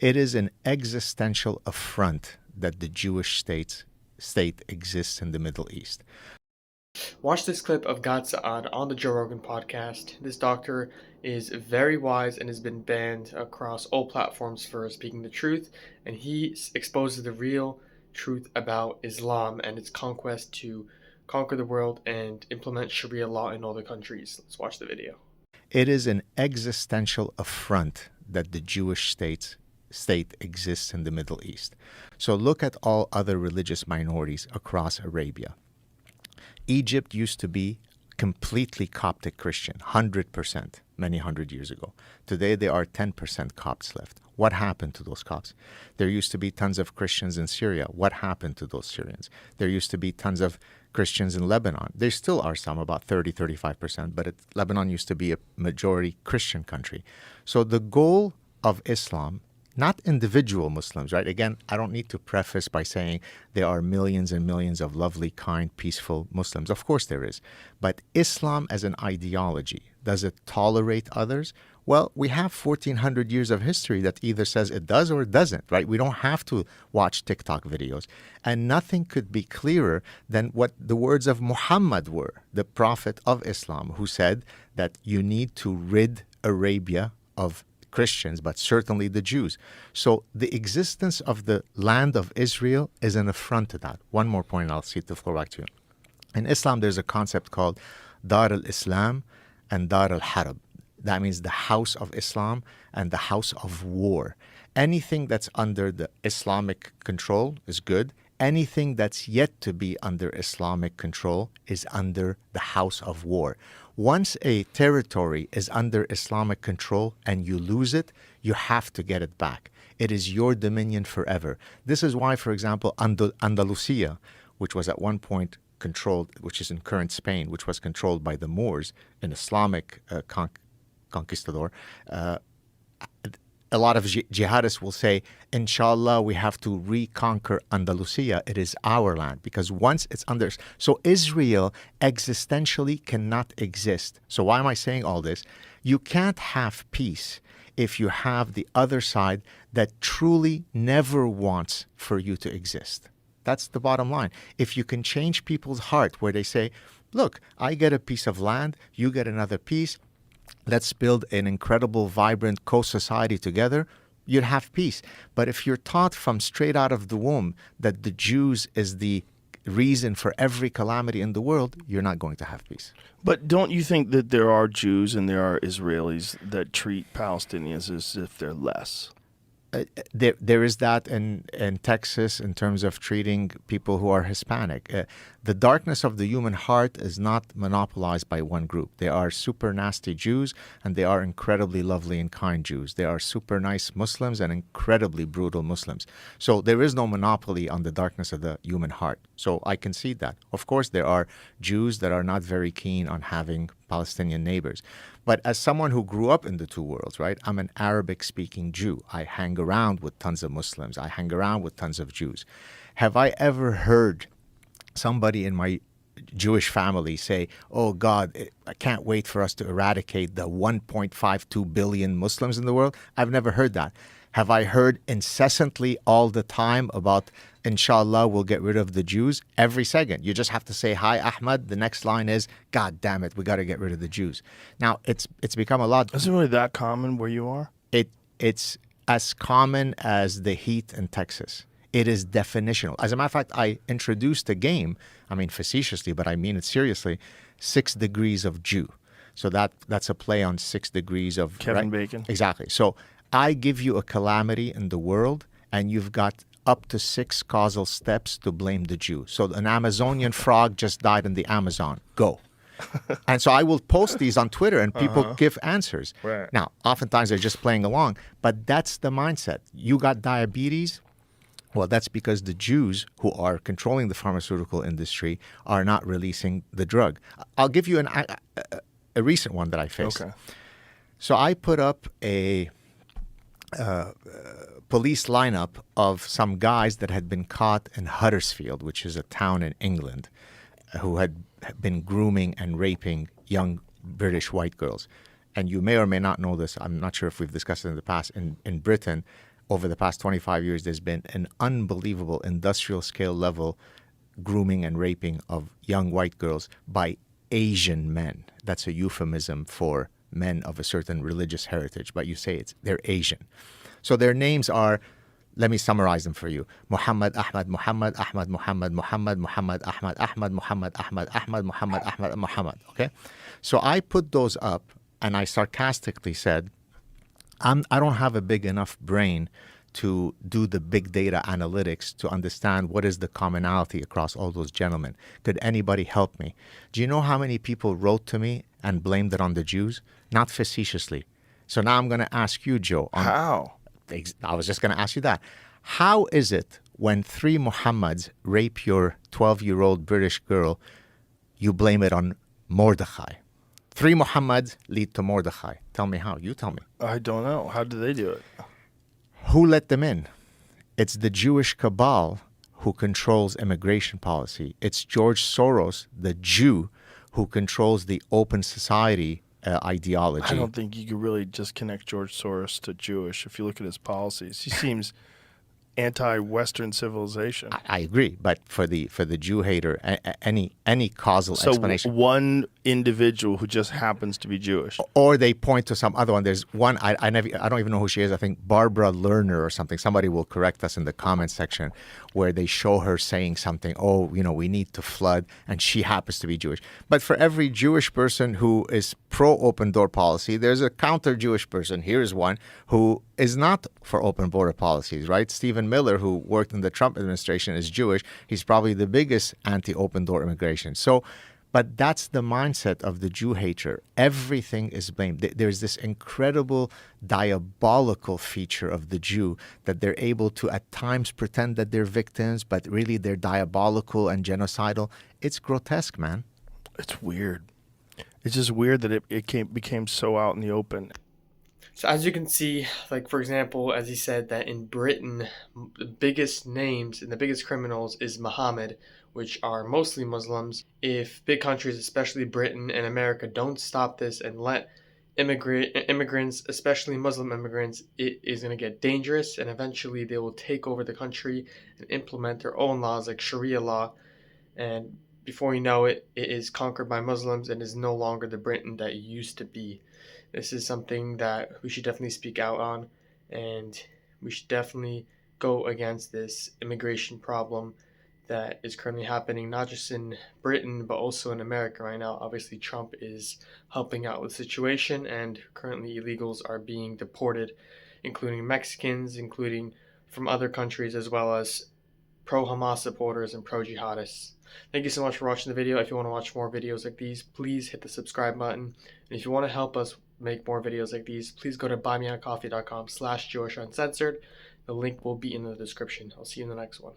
It is an existential affront that the Jewish state exists in the Middle East. Watch this clip of Gad Saad on the Joe Rogan podcast. This doctor is very wise and has been banned across all platforms for speaking the truth, and he exposes the real truth about Islam and its conquest to conquer the world and implement Sharia law in other countries. Let's watch the video. It is an existential affront that the Jewish state exists in the Middle East. So look at all other religious minorities across Arabia. Egypt used to be completely Coptic Christian, 100%, many hundred years ago. Today, there are 10% Copts left. What happened to those Copts? There used to be tons of Christians in Syria. What happened to those Syrians? There used to be tons of Christians in Lebanon. There still are some, about 35%, but Lebanon used to be a majority Christian country. So the goal of Islam, not individual Muslims, right? Again, I don't need to preface by saying there are millions and millions of lovely, kind, peaceful Muslims. Of course there is. But Islam as an ideology, does it tolerate others? Well, we have 1,400 years of history that either says it does or it doesn't, right? We don't have to watch TikTok videos. And nothing could be clearer than what the words of Muhammad were, the prophet of Islam, who said that you need to rid Arabia of Christians, but certainly the Jews. So the existence of the land of Israel is an affront to that. One more point, and I'll cede the floor back to you. In Islam, there's a concept called Dar al-Islam and Dar al-Harb. That means the house of Islam and the house of war. Anything that's under the Islamic control is good. Anything that's yet to be under Islamic control is under the house of war. Once a territory is under Islamic control and you lose it, you have to get it back. It is your dominion forever. This is why, for example, Andalusia, which was at one point controlled, which is in current Spain, which was controlled by the Moors, an Islamic conquistador, a lot of jihadists will say, inshallah, we have to reconquer Andalusia. It is our land, because once it's under... So Israel existentially cannot exist. So why am I saying all this? You can't have peace if you have the other side that truly never wants for you to exist. That's the bottom line. If you can change people's heart where they say, look, I get a piece of land, you get another piece, let's build an incredible, vibrant co-society together, you'd have peace. But if you're taught from straight out of the womb that the Jews is the reason for every calamity in the world, you're not going to have peace. But don't you think that there are Jews and there are Israelis that treat Palestinians as if they're less? There is that in Texas in terms of treating people who are Hispanic. The darkness of the human heart is not monopolized by one group. There are super nasty Jews and there are incredibly lovely and kind Jews. There are super nice Muslims and incredibly brutal Muslims. So there is no monopoly on the darkness of the human heart. So I concede that. Of course, there are Jews that are not very keen on having Palestinian neighbors. But as someone who grew up in the two worlds, right, I'm an Arabic-speaking Jew. I hang around with tons of Muslims. I hang around with tons of Jews. Have I ever heard somebody in my Jewish family say, oh, God, I can't wait for us to eradicate the 1.52 billion Muslims in the world? I've never heard that. Have I heard incessantly all the time about, inshallah, we'll get rid of the Jews? Every second. You just have to say, hi, Ahmad. The next line is, God damn it, we got to get rid of the Jews. Now, it's become a lot. Is it really that common where you are? It's as common as the heat in Texas. It is definitional. As a matter of fact, I introduced a game, I mean facetiously, but I mean it seriously, 6 Degrees of Jew. So that's a play on 6 degrees of... Kevin Bacon. Exactly. So I give you a calamity in the world, and you've got up to 6 causal steps to blame the Jew. So an Amazonian frog just died in the Amazon. Go. And so I will post these on Twitter, and people give answers. Right. Now, oftentimes they're just playing along, but that's the mindset. You got diabetes? Well, that's because the Jews who are controlling the pharmaceutical industry are not releasing the drug. I'll give you a recent one that I faced. Okay. So I put up a police lineup of some guys that had been caught in Huddersfield, which is a town in England, who had been grooming and raping young British white girls. And you may or may not know this. I'm not sure if we've discussed it in the past. In Britain, over the past 25 years, there's been an unbelievable industrial scale level grooming and raping of young white girls by Asian men. That's a euphemism for men of a certain religious heritage, but you say they're Asian. So their names are, let me summarize them for you. Muhammad, Ahmad, Muhammad, Ahmad, Muhammad, Muhammad, Muhammad, Ahmad, Ahmad, Muhammad, Ahmad, Ahmad, Muhammad, Ahmad, Muhammad. Okay? So I put those up and I sarcastically said, I don't have a big enough brain to do the big data analytics to understand what is the commonality across all those gentlemen. Could anybody help me? Do you know how many people wrote to me and blamed it on the Jews? Not facetiously. So now I'm going to ask you, Joe. How? I was just going to ask you that. How is it when 3 Muhammads rape your 12-year-old British girl, you blame it on Mordechai? 3 Muhammads lead to Mordechai. Tell me how. You tell me. I don't know. How did they do it? Who let them in? It's the Jewish cabal who controls immigration policy. It's George Soros, the Jew, who controls the open society ideology. I don't think you could really just connect George Soros to Jewish if you look at his policies. He seems anti-Western civilization. I agree, but for the Jew hater, any causal explanation. So one individual who just happens to be Jewish, or they point to some other one. There's one I don't even know who she is. I think Barbara Lerner or something. Somebody will correct us in the comments section, where they show her saying something. Oh, we need to flood, and she happens to be Jewish. But for every Jewish person who is pro open door policy, there's a counter Jewish person. Here's one who is not for open border policies, right? Stephen Miller, who worked in the Trump administration, is Jewish. He's probably the biggest anti-open door immigration. So, but that's the mindset of the Jew hater. Everything is blamed. There's this incredible diabolical feature of the Jew that they're able to at times pretend that they're victims, but really they're diabolical and genocidal. It's grotesque, man. It's weird. It's just weird that it became so out in the open. So as you can see, like for example, as he said that in Britain, the biggest names and the biggest criminals is Muhammad, which are mostly Muslims. If big countries, especially Britain and America, don't stop this and let immigrants, especially Muslim immigrants, it is going to get dangerous, and eventually they will take over the country and implement their own laws like Sharia law. And before you know it, it is conquered by Muslims and is no longer the Britain that it used to be. This is something that we should definitely speak out on, and we should definitely go against this immigration problem that is currently happening, not just in Britain, but also in America right now. Obviously, Trump is helping out with the situation, and currently illegals are being deported, including Mexicans, including from other countries, as well as pro-Hamas supporters and pro-jihadists. Thank you so much for watching the video. If you want to watch more videos like these, please hit the subscribe button. And if you want to help us make more videos like these, please go to buymeacoffee.com/Jewish Uncensored. The link will be in the description. I'll see you in the next one.